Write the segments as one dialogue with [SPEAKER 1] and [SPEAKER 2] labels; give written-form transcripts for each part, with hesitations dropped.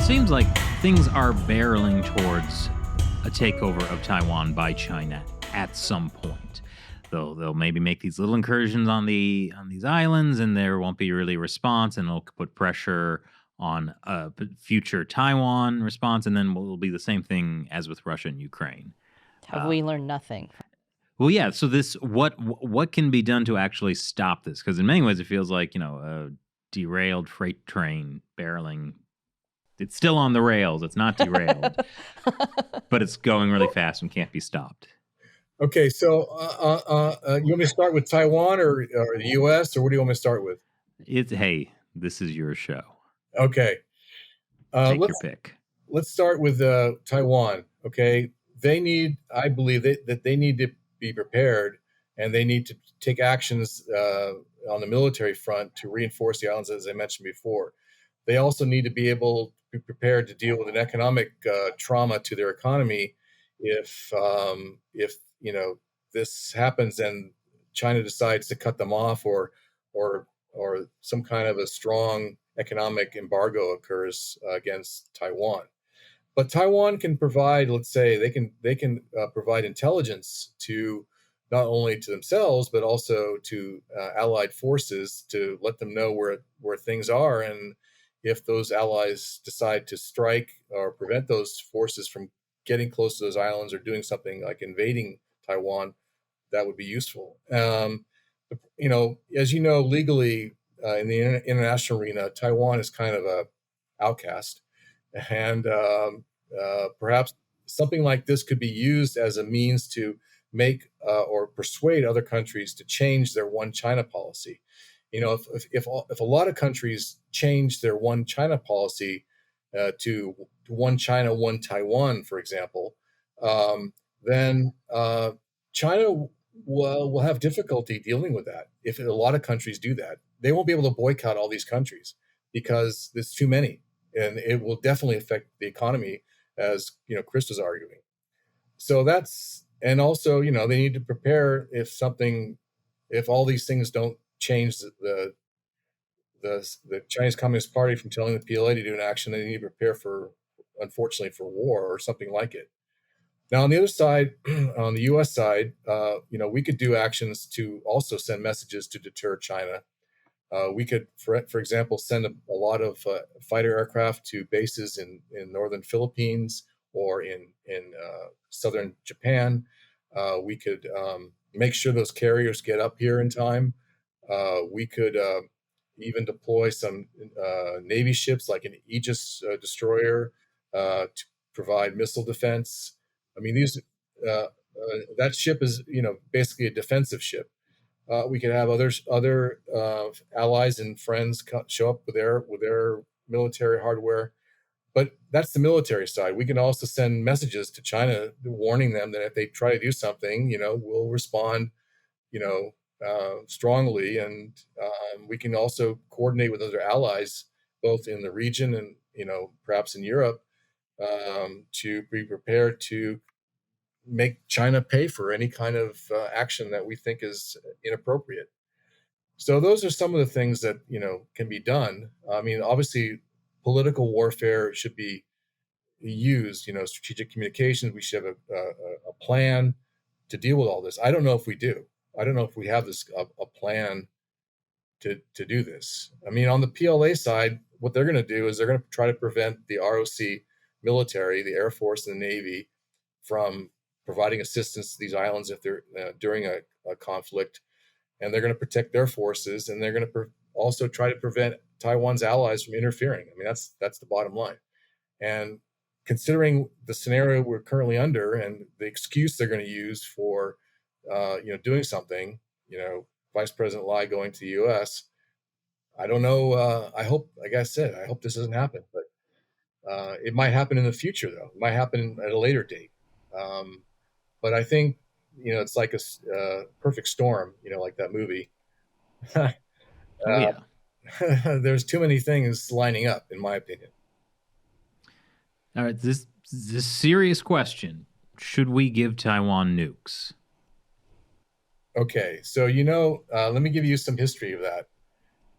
[SPEAKER 1] seems like things are barreling towards a takeover of Taiwan by China at some point. They'll maybe make these little incursions on these islands, and there won't be really a response, and it'll put pressure on a future Taiwan response, and then will be the same thing as with Russia and Ukraine.
[SPEAKER 2] Have we learned nothing?
[SPEAKER 1] Well, yeah. So what can be done to actually stop this? Because in many ways, it feels like a derailed freight train barreling. It's still on the rails. It's not derailed, but it's going really fast and can't be stopped.
[SPEAKER 3] Okay, so you want me to start with Taiwan or the U.S., or what do you want me to start with?
[SPEAKER 1] Hey, this is your show.
[SPEAKER 3] Okay.
[SPEAKER 1] Take your pick.
[SPEAKER 3] Let's start with Taiwan, okay? I believe that they need to be prepared, and they need to take actions on the military front to reinforce the islands, as I mentioned before. They also need to be prepared to deal with an economic trauma to their economy if this happens and China decides to cut them off, or some kind of a strong economic embargo occurs against Taiwan. But Taiwan can provide, let's say, they can provide intelligence to not only to themselves but also to allied forces to let them know where things are, and if those allies decide to strike or prevent those forces from getting close to those islands or doing something like invading Taiwan, that would be useful. As you know, legally in the international arena, Taiwan is kind of a outcast, and perhaps something like this could be used as a means to make or persuade other countries to change their one China policy. If a lot of countries change their one China policy to one China, one Taiwan, for example, then China will have difficulty dealing with that. If a lot of countries do that, they won't be able to boycott all these countries because there's too many, and it will definitely affect the economy, as Chris was arguing. So and also they need to prepare if all these things don't change the Chinese Communist Party from telling the PLA to do an action, they need to prepare unfortunately, for war or something like it. Now, on the other side, on the U.S. side, we could do actions to also send messages to deter China. We could, for example, send a lot of fighter aircraft to bases in northern Philippines or in southern Japan. We could make sure those carriers get up here in time. We could even deploy some Navy ships like an Aegis destroyer to provide missile defense. I mean, that ship is basically a defensive ship. We could have other allies and friends show up with their military hardware, but that's the military side. We can also send messages to China warning them that if they try to do something, we'll respond, strongly, and we can also coordinate with other allies, both in the region and perhaps in Europe, to be prepared to make China pay for any kind of action that we think is inappropriate. So those are some of the things that can be done. I mean, obviously, political warfare should be used. Strategic communications. We should have a plan to deal with all this. I don't know if we do. I don't know if we have a plan to do this. I mean, on the PLA side, what they're going to do is they're going to try to prevent the ROC military, the Air Force and the Navy, from providing assistance to these islands if they're during a conflict, and they're going to protect their forces, and they're going to also try to prevent Taiwan's allies from interfering. I mean, that's the bottom line. And considering the scenario we're currently under and the excuse they're going to use for doing something, Vice President Lai going to the U.S., I don't know. I hope, like I said, I hope this doesn't happen, but it might happen in the future, though. It might happen at a later date. But I think, it's like a perfect storm, like that movie.
[SPEAKER 1] Yeah.
[SPEAKER 3] There's too many things lining up, in my opinion.
[SPEAKER 1] All right, this serious question. Should we give Taiwan nukes?
[SPEAKER 3] Okay, so, let me give you some history of that.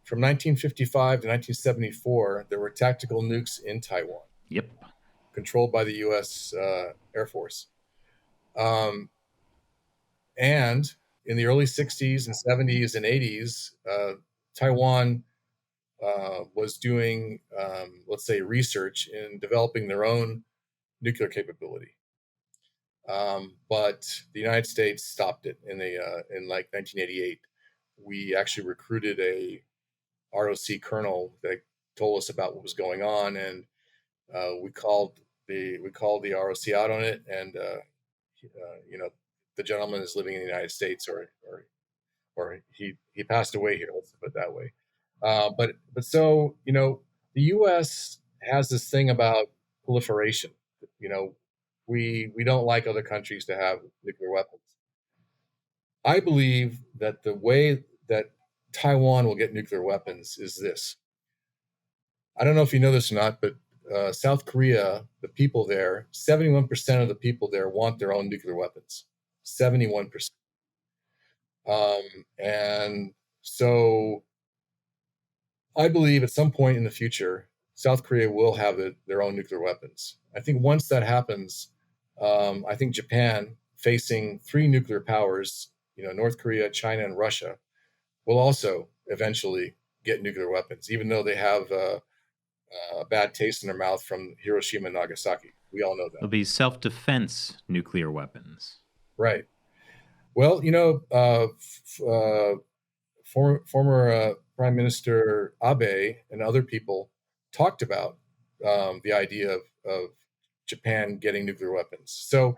[SPEAKER 3] From 1955 to 1974, there were tactical nukes in Taiwan.
[SPEAKER 1] Yep.
[SPEAKER 3] controlled by the U.S. Air Force. And in the early 60s and 70s and 80s, Taiwan was doing, let's say, research in developing their own nuclear capability. But the United States stopped it in like 1988. We actually recruited a ROC colonel that told us about what was going on, and we called the ROC out on it, and the gentleman is living in the United States, or he passed away here. Let's put it that way. But so the U.S. has this thing about proliferation. We don't like other countries to have nuclear weapons. I believe that the way that Taiwan will get nuclear weapons is this. I don't know if you know this or not, but South Korea, the people there, 71% of the people there want their own nuclear weapons. 71%. And so I believe at some point in the future, South Korea will have their own nuclear weapons. I think once that happens, I think Japan, facing three nuclear powers, North Korea, China, and Russia, will also eventually get nuclear weapons, even though they have a bad taste in their mouth from Hiroshima and Nagasaki. We all know that.
[SPEAKER 1] There'll be self-defense nuclear weapons.
[SPEAKER 3] Right. Well, former Prime Minister Abe and other people talked about the idea of Japan getting nuclear weapons. So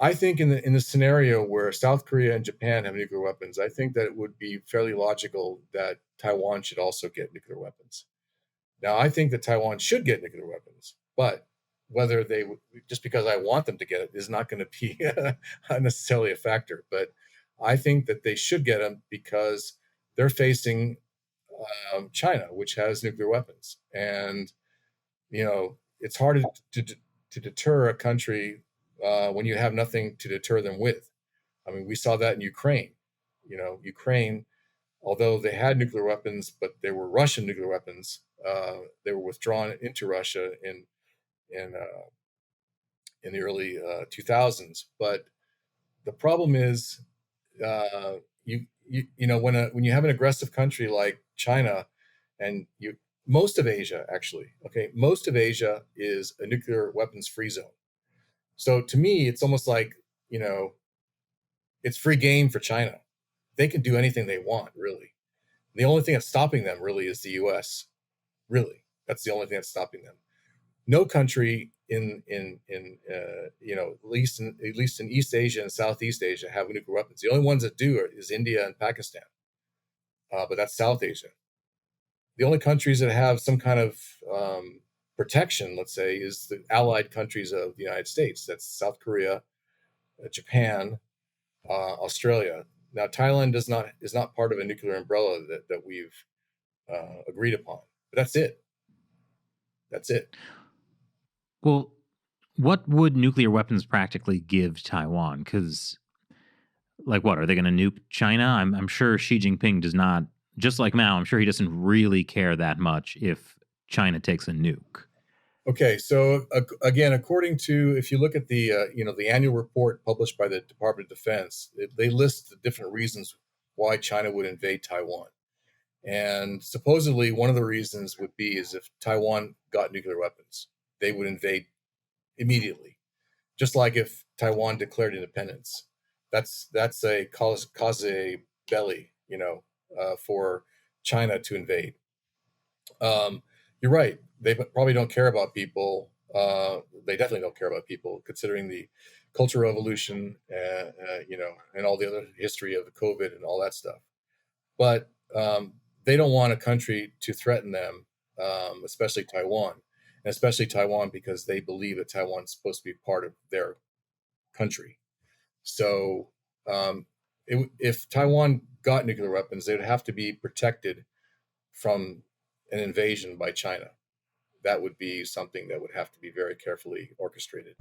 [SPEAKER 3] I think in the scenario where South Korea and Japan have nuclear weapons, I think that it would be fairly logical that Taiwan should also get nuclear weapons. Now, I think that Taiwan should get nuclear weapons, but whether they, just because I want them to get it, is not going to be necessarily a factor. But I think that they should get them because they're facing China, which has nuclear weapons. And, it's hard to deter a country when you have nothing to deter them with. I mean, we saw that in Ukraine. Ukraine, although they had nuclear weapons, but they were Russian nuclear weapons, they were withdrawn into Russia in the early 2000s. But the problem is, when you have an aggressive country like China, and most of Asia is a nuclear weapons free zone. So to me, it's almost like it's free game for China. They can do anything they want, really. The only thing that's stopping them really is the U.S. Really, that's the only thing that's stopping them. No country in at least in East Asia and Southeast Asia have nuclear weapons. The only ones that do is India and Pakistan, but that's South Asia. The only countries that have some kind of protection, let's say, is the allied countries of the United States. That's South Korea, Japan, Australia. Now, Thailand is not part of a nuclear umbrella that we've agreed upon. But that's it. That's it.
[SPEAKER 1] Well, what would nuclear weapons practically give Taiwan? Because, what are they going to nuke China? I'm sure Xi Jinping does not. Just like Mao, I'm sure he doesn't really care that much if China takes a nuke.
[SPEAKER 3] Okay, so again, according to, if you look at the the annual report published by the Department of Defense, they list the different reasons why China would invade Taiwan. And supposedly one of the reasons would be is if Taiwan got nuclear weapons, they would invade immediately. Just like if Taiwan declared independence, that's a cause belli, for China to invade. You're right. They probably don't care about people. They definitely don't care about people, considering the Cultural Revolution, and all the other history of the COVID and all that stuff. But they don't want a country to threaten them, especially Taiwan, and especially Taiwan because they believe that Taiwan's supposed to be part of their country. So if Taiwan got nuclear weapons, they would have to be protected from an invasion by China. That would be something that would have to be very carefully orchestrated.